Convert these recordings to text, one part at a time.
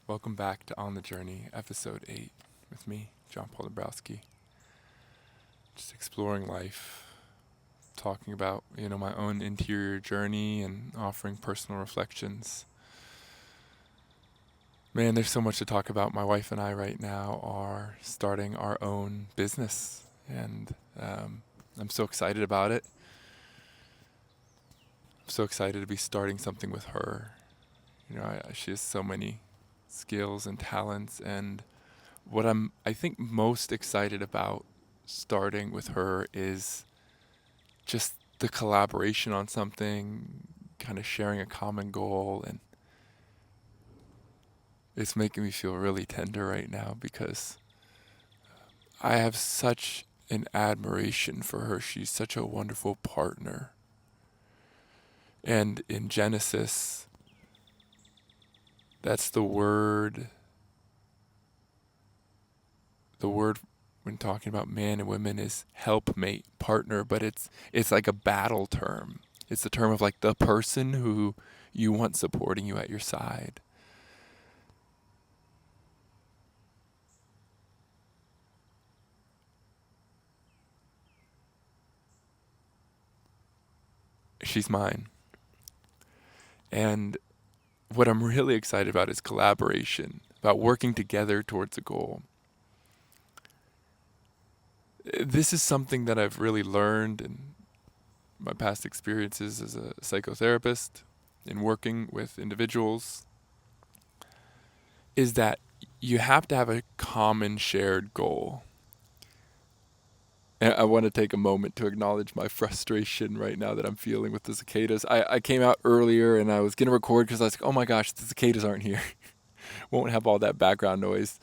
Welcome back to On the Journey, episode 8, with me, John Paul Dombrowski. Just exploring life, talking about, my own interior journey and offering personal reflections. Man, there's so much to talk about. My wife and I right now are starting our own business, and I'm so excited about it. I'm so excited to be starting something with her. She has so many skills and talents, and what I think most excited about starting with her is just the collaboration on something, kind of sharing a common goal, and it's making me feel really tender right now because I have such an admiration for her. She's such a wonderful partner. And in Genesis, that's the word when talking about man and women is helpmate, partner, but it's like a battle term. It's the term of like the person who you want supporting you at your side. She's mine. And what I'm really excited about is collaboration, about working together towards a goal. This is something that I've really learned in my past experiences as a psychotherapist in working with individuals, is that you have to have a common shared goal. And I want to take a moment to acknowledge my frustration right now that I'm feeling with the cicadas. I came out earlier and I was going to record because I was like, oh my gosh, the cicadas aren't here. Won't have all that background noise.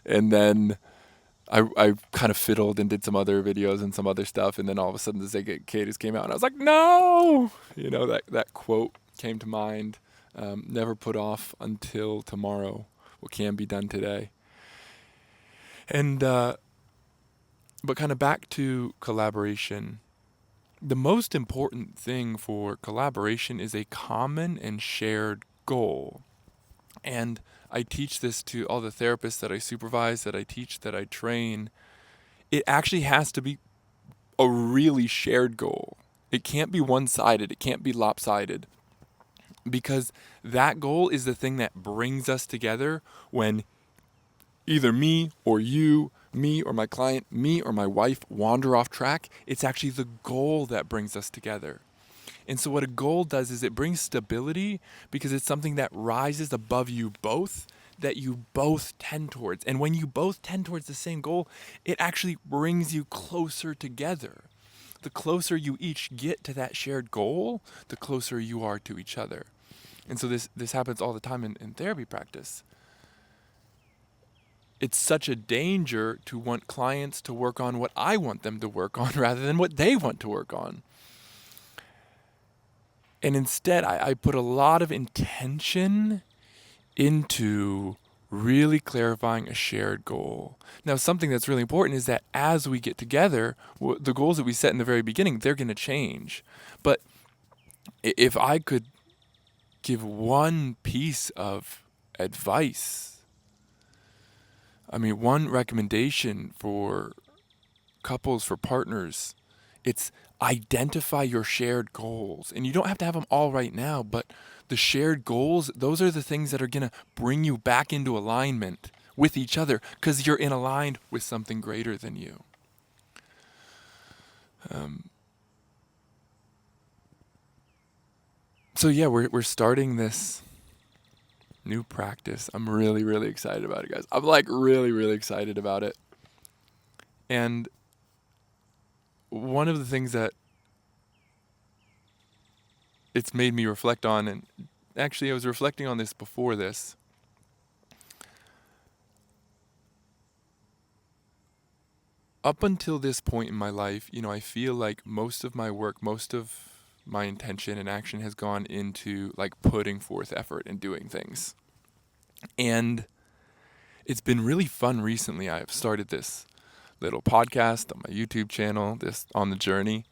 And then I kind of fiddled and did some other videos and some other stuff, and then all of a sudden the cicadas came out, and I was like, no! That quote came to mind. Never put off until tomorrow what can be done today. And but kind of back to collaboration. The most important thing for collaboration is a common and shared goal. And I teach this to all the therapists that I supervise, that I teach, that I train. It actually has to be a really shared goal. It can't be one-sided. It can't be lopsided. Because that goal is the thing that brings us together when either me or you, me or my client, me or my wife wander off track. It's actually the goal that brings us together. And so what a goal does is it brings stability because it's something that rises above you both, that you both tend towards. And when you both tend towards the same goal, it actually brings you closer together. The closer you each get to that shared goal, the closer you are to each other. And so this happens all the time in therapy practice. It's such a danger to want clients to work on what I want them to work on rather than what they want to work on. And instead, I put a lot of intention into really clarifying a shared goal. Now, something that's really important is that as we get together, the goals that we set in the very beginning, they're going to change. But if I could give one piece of advice, one recommendation for couples, for partners, it's identify your shared goals. And you don't have to have them all right now, but the shared goals, those are the things that are going to bring you back into alignment with each other because you're in aligned with something greater than you. So yeah, we're starting this new practice. I'm really, really excited about it, guys. I'm like really, really excited about it. And one of the things that it's made me reflect on, and actually I was reflecting on this before this. Up until this point in my life, I feel like most of my work, most of my intention and action has gone into like putting forth effort and doing things. And it's been really fun recently. I've started this little podcast on my YouTube channel, this On the Journey.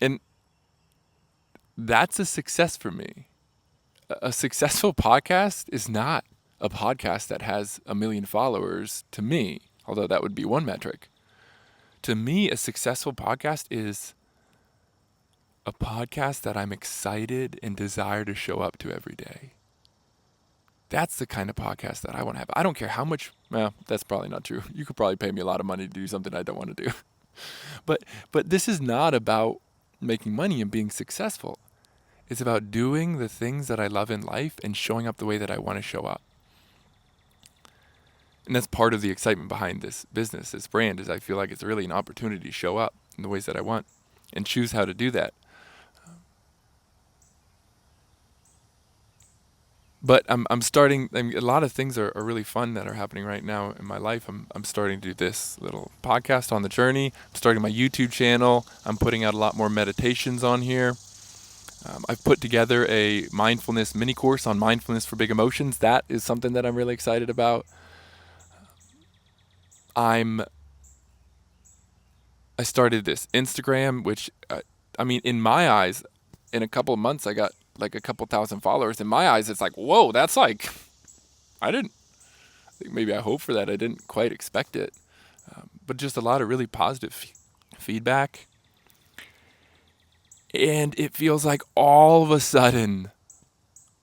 And that's a success for me. a successful podcast is not a podcast that has 1 million followers to me, although that would be one metric. To me, a successful podcast is a podcast that I'm excited and desire to show up to every day. That's the kind of podcast that I want to have. I don't care how much, well, that's probably not true. You could probably pay me a lot of money to do something I don't want to do. But this is not about making money and being successful. It's about doing the things that I love in life and showing up the way that I want to show up. And that's part of the excitement behind this business, this brand, is I feel like it's really an opportunity to show up in the ways that I want and choose how to do that. But I'm starting, a lot of things are really fun that are happening right now in my life. I'm starting to do this little podcast on the journey. I'm starting my YouTube channel. I'm putting out a lot more meditations on here. I've put together a mindfulness mini course on mindfulness for big emotions. That is something that I'm really excited about. I started this Instagram, which, in my eyes, in a couple of months, I got like a couple thousand followers. In my eyes, it's like, whoa, that's like, I think maybe I hoped for that. I didn't quite expect it. But just a lot of really positive feedback. And it feels like all of a sudden,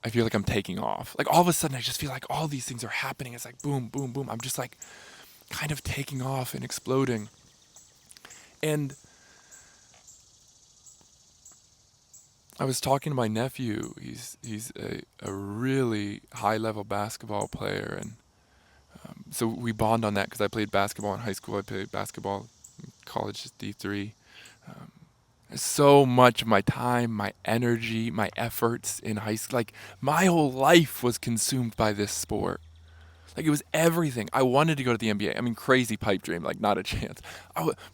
I feel like I'm taking off. Like all of a sudden, I just feel like all these things are happening. It's like boom, boom, boom. I'm just like kind of taking off and exploding. And I was talking to my nephew. He's a really high-level basketball player. And so we bond on that because I played basketball in high school. I played basketball in college, just D3. So much of my time, my energy, my efforts in high school, like my whole life was consumed by this sport. Like it was everything. I wanted to go to the NBA. I mean, crazy pipe dream, like not a chance.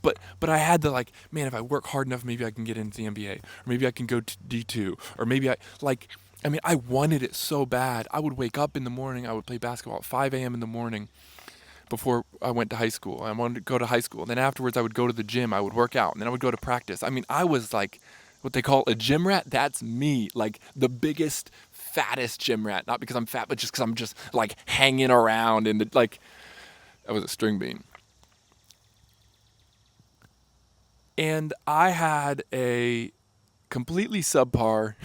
But I had to like, man, if I work hard enough, maybe I can get into the NBA, or maybe I can go to D2, or maybe I wanted it so bad. I would wake up in the morning. I would play basketball at 5 a.m. in the morning. Before I went to high school. I wanted to go to high school. And then afterwards I would go to the gym. I would work out. And then I would go to practice. I mean, I was like what they call a gym rat. That's me. Like the biggest, fattest gym rat. Not because I'm fat, but just because I'm just like hanging around. And like, I was a string bean. And I had a completely subpar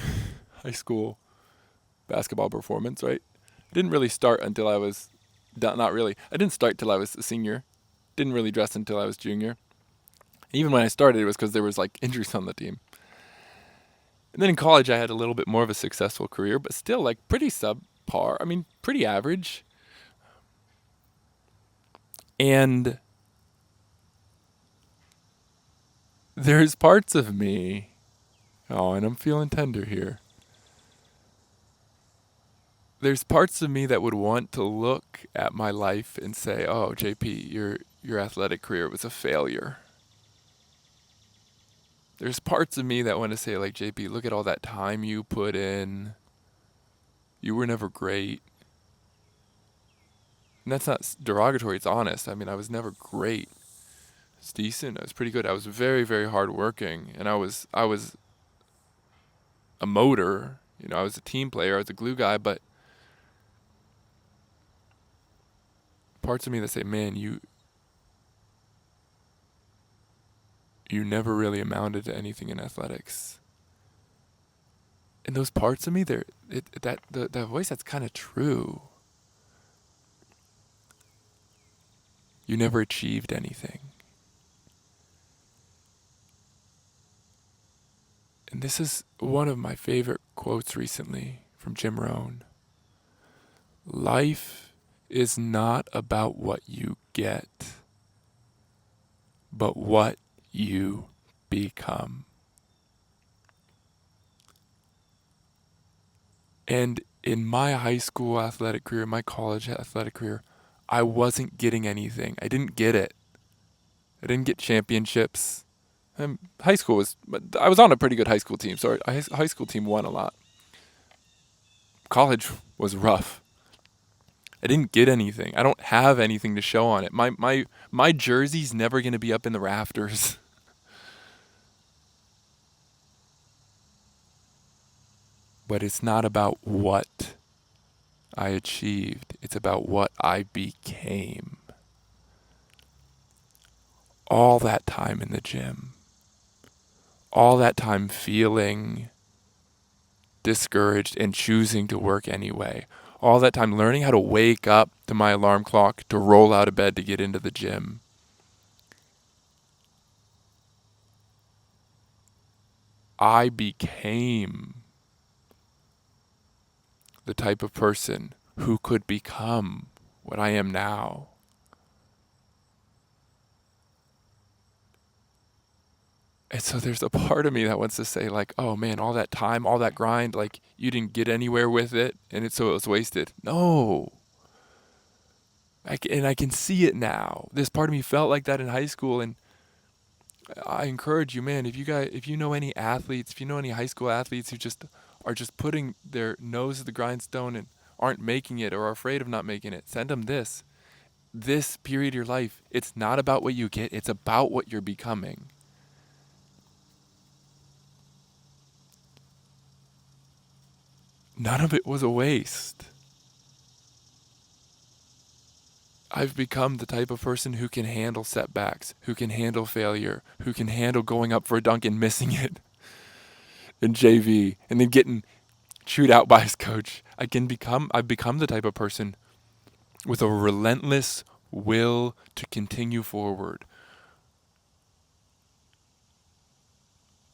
high school basketball performance, right? Didn't really start until I was not really. I didn't start till I was a senior. Didn't really dress until I was junior. Even when I started, it was because there was like injuries on the team. And then in college, I had a little bit more of a successful career, but still like pretty subpar. I mean, pretty average. And there's parts of me. Oh, and I'm feeling tender here. There's parts of me that would want to look at my life and say, "Oh, JP, your athletic career was a failure." There's parts of me that want to say, like, JP, look at all that time you put in. You were never great. And that's not derogatory, it's honest. I mean, I was never great. It's decent. I was pretty good. I was very, very hardworking, and I was a motor. I was a team player. I was a glue guy, but parts of me that say, man, you never really amounted to anything in athletics. And those parts of me, that voice, that's kind of true. You never achieved anything. And this is one of my favorite quotes recently from Jim Rohn. Life is not about what you get, but what you become. And in my high school athletic career, my college athletic career, I wasn't getting anything. I didn't get it. I didn't get championships. High school I was on a pretty good high school team, so our high school team won a lot. College was rough. I didn't get anything. I don't have anything to show on it. My jersey's never going to be up in the rafters. But it's not about what I achieved. It's about what I became. All that time in the gym, all that time feeling discouraged and choosing to work anyway, all that time learning how to wake up to my alarm clock, to roll out of bed to get into the gym. I became the type of person who could become what I am now. And so there's a part of me that wants to say, like, oh man, all that time, all that grind, like you didn't get anywhere with it, and so it was wasted. No. And I can see it now. This part of me felt like that in high school, and I encourage you, man, if you know any athletes, if you know any high school athletes who just are just putting their nose to the grindstone and aren't making it or are afraid of not making it, send them this. This period of your life, it's not about what you get, it's about what you're becoming. None of it was a waste. I've become the type of person who can handle setbacks, who can handle failure, who can handle going up for a dunk and missing it in JV and then getting chewed out by his coach. I've become the type of person with a relentless will to continue forward.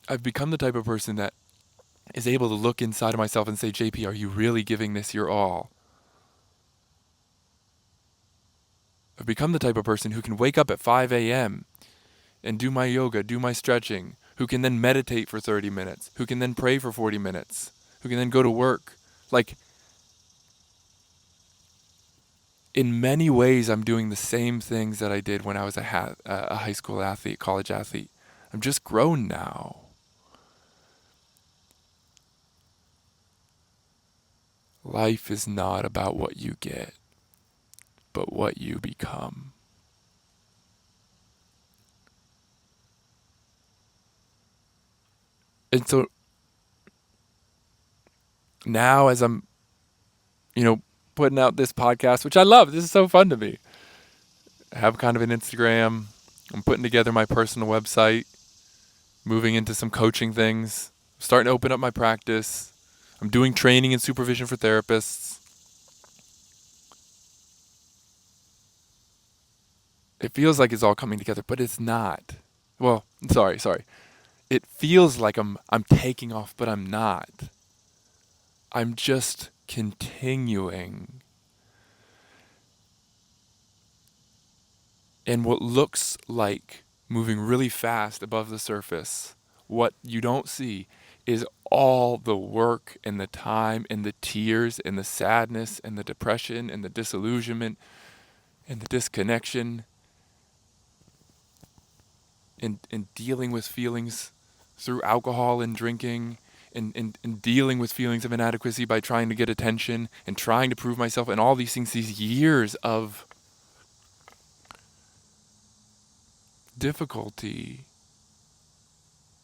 I've become the type of person that is able to look inside of myself and say, JP, are you really giving this your all? I've become the type of person who can wake up at 5 a.m. and do my yoga, do my stretching, who can then meditate for 30 minutes, who can then pray for 40 minutes, who can then go to work. Like, in many ways, I'm doing the same things that I did when I was a high school athlete, college athlete. I'm just grown now. Life is not about what you get, but what you become. And so now as I'm, putting out this podcast, which I love, this is so fun to me. I have kind of an Instagram. I'm putting together my personal website, moving into some coaching things, starting to open up my practice. I'm doing training and supervision for therapists. It feels like it's all coming together, but it's not. Well, sorry. It feels like I'm taking off, but I'm not. I'm just continuing. And what looks like moving really fast above the surface, what you don't see is all the work and the time and the tears and the sadness and the depression and the disillusionment and the disconnection and dealing with feelings through alcohol and drinking and dealing with feelings of inadequacy by trying to get attention and trying to prove myself and all these things, these years of difficulty,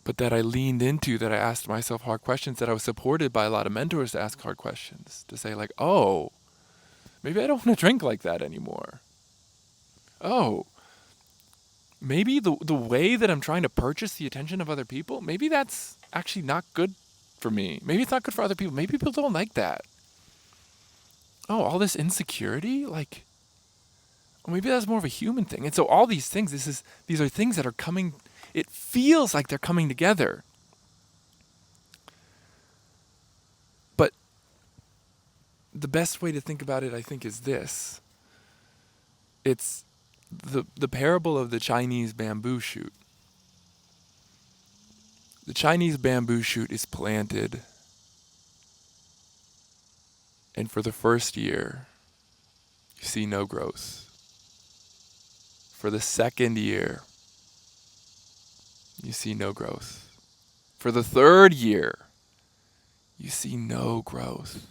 but that I leaned into, that I asked myself hard questions, that I was supported by a lot of mentors to ask hard questions, to say like, oh, maybe I don't want to drink like that anymore. Oh, maybe the way that I'm trying to purchase the attention of other people, maybe that's actually not good for me. Maybe it's not good for other people. Maybe people don't like that. Oh, all this insecurity, like, oh, maybe that's more of a human thing. And so all these things, these are things that are coming, it feels like they're coming together. But the best way to think about it, I think, is this. It's the parable of the Chinese bamboo shoot. The Chinese bamboo shoot is planted, and for the first year, you see no growth. For the second year, you see no growth. For the third year, you see no growth.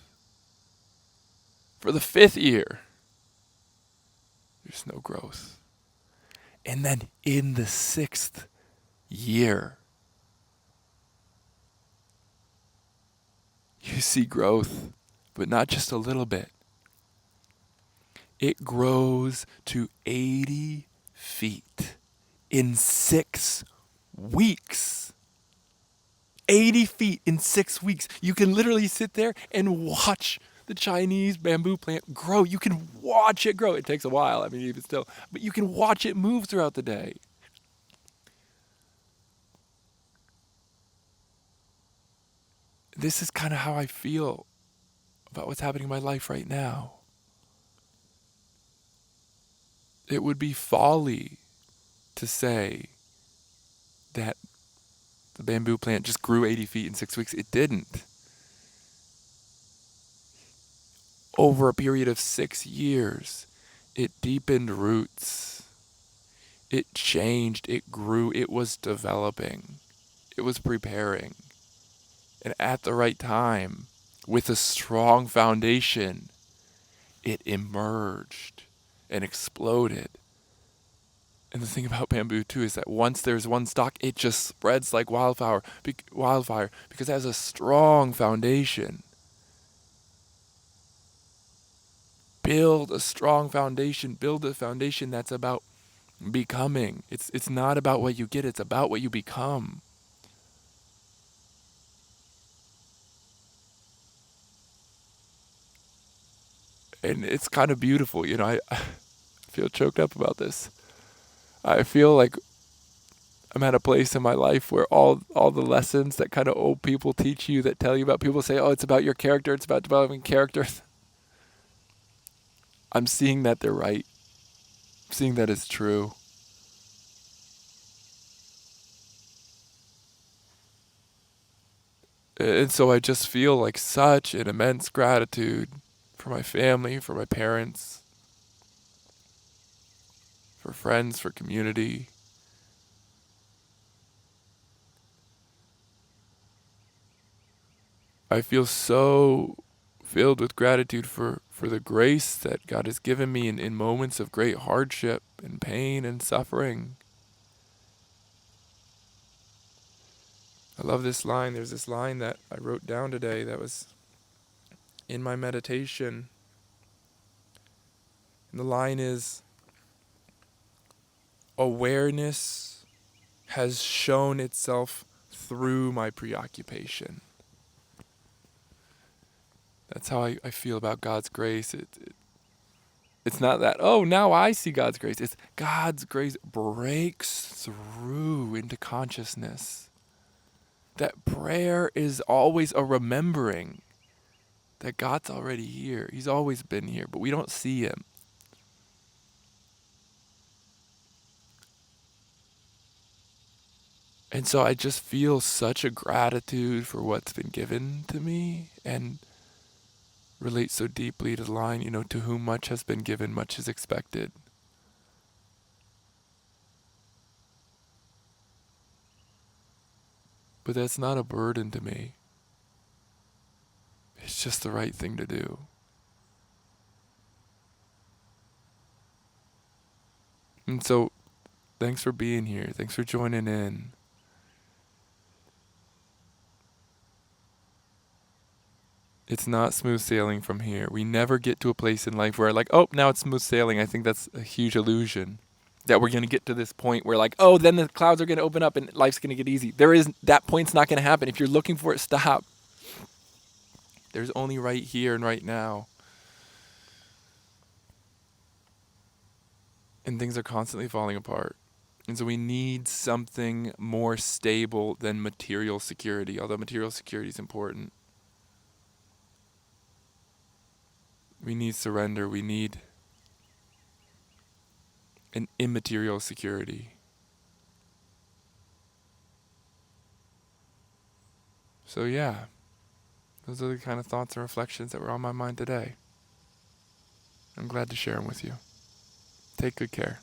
For the fifth year, there's no growth. And then in the sixth year, you see growth, but not just a little bit. It grows to 80 feet in 6 weeks. 80 feet in 6 weeks. You can literally sit there and watch the Chinese bamboo plant grow. You can watch it grow. It takes a while, I mean, even still, but you can watch it move throughout the day. This is kind of how I feel about what's happening in my life right now. It would be folly to say that the bamboo plant just grew 80 feet in 6 weeks. It didn't. Over a period of 6 years, it deepened roots. It changed, it grew, it was developing, it was preparing. And at the right time, with a strong foundation, it emerged and exploded. And the thing about bamboo too is that once there's one stalk, it just spreads like wildfire because it has a strong foundation. Build a strong foundation. Build a foundation that's about becoming. It's not about what you get, it's about what you become. And it's kind of beautiful, I feel choked up about this. I feel like I'm at a place in my life where all the lessons that kind of old people teach you, that tell you about, people say, oh, it's about your character, it's about developing character. I'm seeing that they're right. I'm seeing that it's true. And so I just feel like such an immense gratitude for my family, for my parents, for friends, for community. I feel so filled with gratitude for the grace that God has given me in moments of great hardship and pain and suffering. I love this line. There's this line that I wrote down today that was in my meditation. And the line is, awareness has shown itself through my preoccupation. That's how I feel about God's grace. It's not that, oh, now I see God's grace. It's God's grace breaks through into consciousness. That prayer is always a remembering that God's already here. He's always been here, but we don't see him. And so I just feel such a gratitude for what's been given to me, and relate so deeply to the line, to whom much has been given, much is expected. But that's not a burden to me. It's just the right thing to do. And so, thanks for being here. Thanks for joining in. It's not smooth sailing from here. We never get to a place in life where now it's smooth sailing. I think that's a huge illusion. That we're going to get to this point where then the clouds are going to open up and life's going to get easy. That point's not going to happen. If you're looking for it, stop. There's only right here and right now. And things are constantly falling apart. And so we need something more stable than material security, although material security is important. We need surrender. We need an immaterial security. So yeah, those are the kind of thoughts and reflections that were on my mind today. I'm glad to share them with you. Take good care.